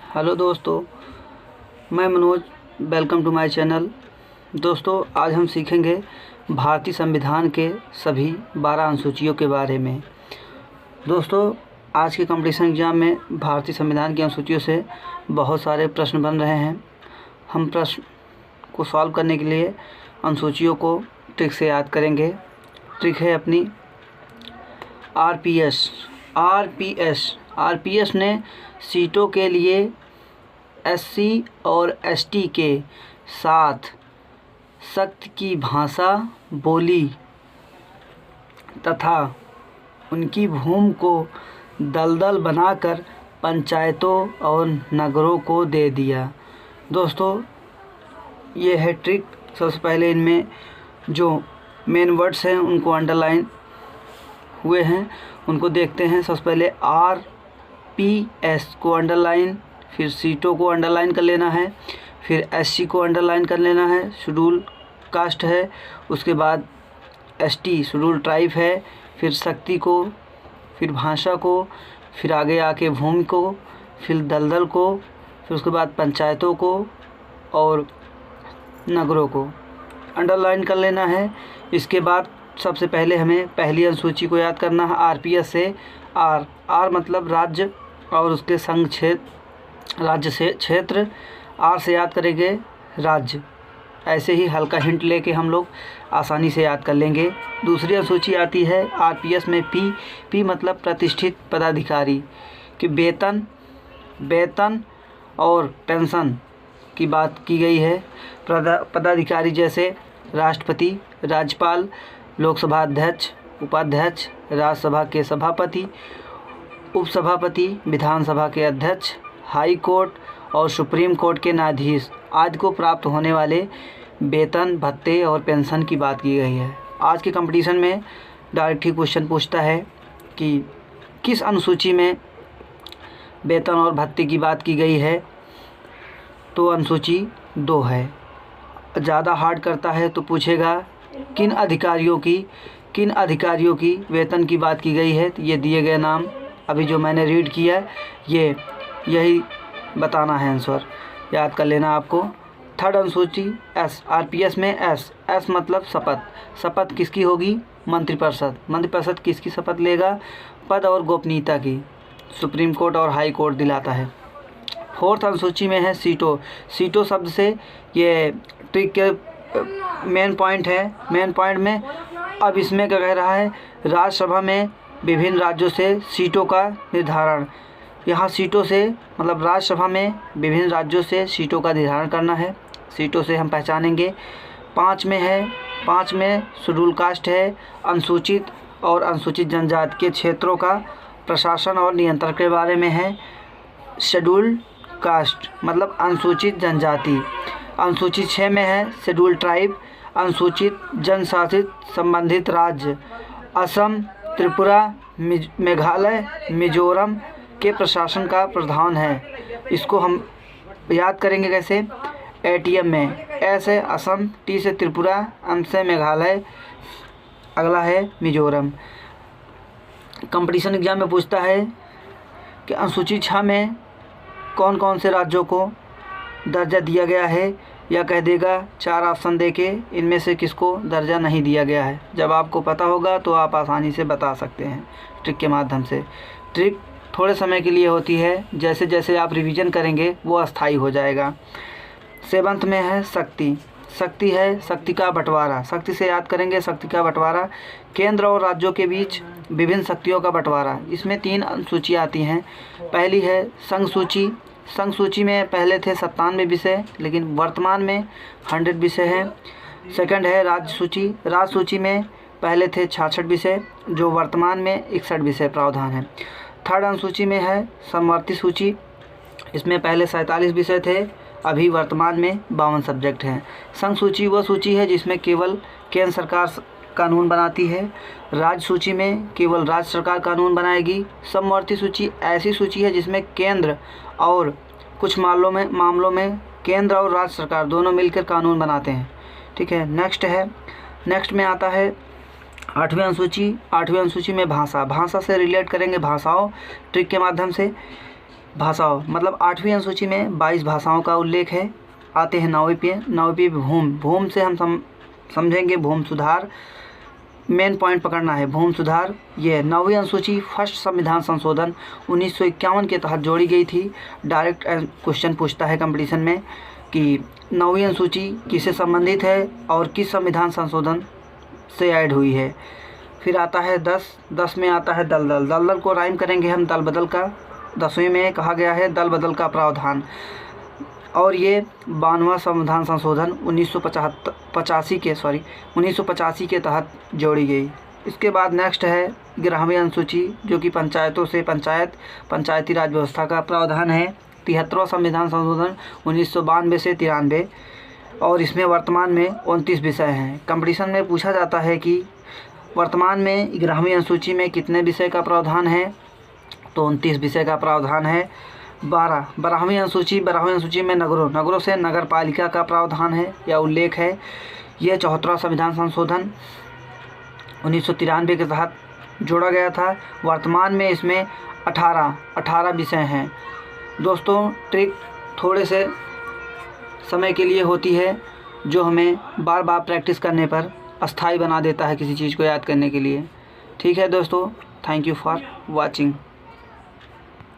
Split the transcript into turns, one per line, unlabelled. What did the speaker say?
Hello दोस्तों, मैं Manoj. Welcome to my channel. दोस्तों, आज हम सीखेंगे भारतीय संविधान के सभी 12 अनुसूचियों के बारे में। दोस्तों, आज के कंपटीशन एग्ज़ाम में भारतीय संविधान की अनुसूचियों से बहुत सारे प्रश्न बन रहे हैं। हम प्रश्न को सॉल्व करने के लिए अनुसूचियों को ट्रिक से याद करेंगे। ट्रिक है अपनी आरपीएस ने सीटों के लिए एससी और एसटी के साथ सख्त की भाषा बोली तथा उनकी भूमि को दलदल बनाकर पंचायतों और नगरों को दे दिया। दोस्तों, ये है ट्रिक। सबसे पहले इनमें जो मेन वर्ड्स हैं उनको अंडरलाइन हुए हैं, उनको देखते हैं। सबसे पहले आरपीएस को अंडरलाइन, फिर सीटों को अंडरलाइन कर लेना है, फिर एससी को अंडरलाइन कर लेना है, शेड्यूल कास्ट है, उसके बाद एसटी शेड्यूल ट्राइब है, फिर शक्ति को, फिर भाषा को, फिर आगे आके भूमि को, फिर दलदल को, फिर उसके बाद पंचायतों को और नगरों को अंडरलाइन कर लेना है। इसके बाद सबसे पहले हमें पहली अनुसूची को याद करना है। आरपीएस से आर मतलब राज्य और उसके संघ क्षेत्र, राज्य से क्षेत्र। आर से याद करेंगे राज्य। ऐसे ही हल्का हिंट लेके हम लोग आसानी से याद कर लेंगे। दूसरी अनुसूची आती है आरपीएस में पी मतलब प्रतिष्ठित पदाधिकारी कि वेतन और पेंशन की बात की गई है। पदाधिकारी जैसे राष्ट्रपति, राज्यपाल, लोकसभा अध्यक्ष, उपाध्यक्ष, राज्यसभा के सभापति, उपसभापति, विधानसभा के अध्यक्ष, हाई कोर्ट और सुप्रीम कोर्ट के न्यायाधीश आदि को प्राप्त होने वाले वेतन, भत्ते और पेंशन की बात की गई है। आज के कंपटीशन में डायरेक्ट ही क्वेश्चन पूछता है कि किस अनुसूची में वेतन और भत्ते की बात की गई है, तो अनुसूची 2 है। ज़्यादा हार्ड करता है तो पूछेगा किन अधिकारियों की वेतन की बात की गई है। तो ये दिए गए नाम अभी जो मैंने रीड किया है यही बताना है आंसर। याद कर लेना आपको। थर्ड अनुसूची एस, आरपीएस में एस मतलब शपथ किसकी होगी? मंत्रिपरिषद किसकी शपथ लेगा? पद और गोपनीयता की। सुप्रीम कोर्ट और हाई कोर्ट दिलाता है। फोर्थ अनुसूची में है सीटों शब्द से ये ट्रिक के मेन पॉइंट है। मेन पॉइंट में अब इसमें क्या कह रहा है, राज्यसभा में विभिन्न राज्यों से सीटों का निर्धारण। यहाँ सीटों से मतलब राज्यसभा में विभिन्न राज्यों से सीटों का निर्धारण करना है। सीटों से हम पहचानेंगे। 5 में शेड्यूल कास्ट है। अनुसूचित और अनुसूचित जनजाति के क्षेत्रों का प्रशासन और नियंत्रण के बारे में है। शेड्यूल कास्ट मतलब अनुसूचित जनजाति। अनुसूची 6 में है शेड्यूल ट्राइब, अनुसूचित जनशासित संबंधित राज्य असम, त्रिपुरा, मेघालय, मिजोरम के प्रशासन का प्रधान है। इसको हम याद करेंगे कैसे? एटीएम में ए से असम, टी से त्रिपुरा, एम से मेघालय, अगला है मिजोरम। कंपटीशन एग्जाम में पूछता है कि अनुसूची 6 में कौन कौन से राज्यों को दर्जा दिया गया है, या कह देगा 4 ऑप्शन देके इनमें से किसको दर्जा नहीं दिया गया है। जब आपको पता होगा तो आप आसानी से बता सकते हैं ट्रिक के माध्यम से। ट्रिक थोड़े समय के लिए होती है, जैसे जैसे आप रिवीजन करेंगे वो अस्थाई हो जाएगा। 7th में है शक्ति है शक्ति का बंटवारा। शक्ति से याद करेंगे शक्ति का बंटवारा, केंद्र और राज्यों के बीच विभिन्न शक्तियों का बंटवारा। इसमें 3 अनुसूची आती हैं। पहली है संघ सूची में पहले थे 97 विषय, लेकिन वर्तमान में 100 विषय हैं। सेकंड है राज्य सूची में पहले थे 66 विषय, जो वर्तमान में 61 विषय प्रावधान है। थर्ड अनुसूची में है समवर्ती सूची। इसमें पहले 47 विषय थे, अभी वर्तमान में 52 सब्जेक्ट हैं। संघ सूची वह सूची है जिसमें केवल केंद्र सरकार कानून बनाती है। राज्य सूची में केवल राज्य सरकार कानून बनाएगी। समवर्ती सूची ऐसी सूची है जिसमें केंद्र और कुछ मामलों में केंद्र और राज्य सरकार दोनों मिलकर कानून बनाते हैं। ठीक है। नेक्स्ट में आता है 8वीं अनुसूची। 8वीं अनुसूची में भाषा से रिलेट करेंगे भाषाओं ट्रिक के माध्यम से। भाषाओं मतलब 8वीं अनुसूची में 22 भाषाओं का उल्लेख है। आते हैं 9वीं पे भूम से हम समझेंगे भूम सुधार। मेन पॉइंट पकड़ना है भूम सुधार। ये 9वीं अनुसूची फर्स्ट संविधान संशोधन 1951 के तहत जोड़ी गई थी। डायरेक्ट क्वेश्चन पूछता है कंपटीशन में कि 9वीं अनुसूची किससे संबंधित है और किस संविधान संशोधन से ऐड हुई है। फिर आता है 10 में आता है दलदल को राइम करेंगे हम दल बदल का। 10वीं में कहा गया है दल बदल का प्रावधान, और ये 92वां संविधान संशोधन 1985 के तहत जोड़ी गई। इसके बाद नेक्स्ट है 11वीं अनुसूची जो कि पंचायतों से पंचायती राज व्यवस्था का प्रावधान है। 73वां संविधान संशोधन 1992 से 93, और इसमें वर्तमान में 29 विषय हैं। कंपटीशन में पूछा जाता है कि वर्तमान में 11वीं अनुसूची में कितने विषय का प्रावधान है, तो 29 विषय का प्रावधान है। 12वीं अनुसूची में नगरों से नगर पालिका का प्रावधान है या उल्लेख है। यह 74वां संविधान संशोधन 1993 के तहत जोड़ा गया था। वर्तमान में इसमें 18 विषय हैं। दोस्तों ट्रिक थोड़े से समय के लिए होती है जो हमें बार बार प्रैक्टिस करने पर अस्थायी बना देता है किसी चीज़ को याद करने के लिए। ठीक है दोस्तों, थैंक यू फॉर वॉचिंग।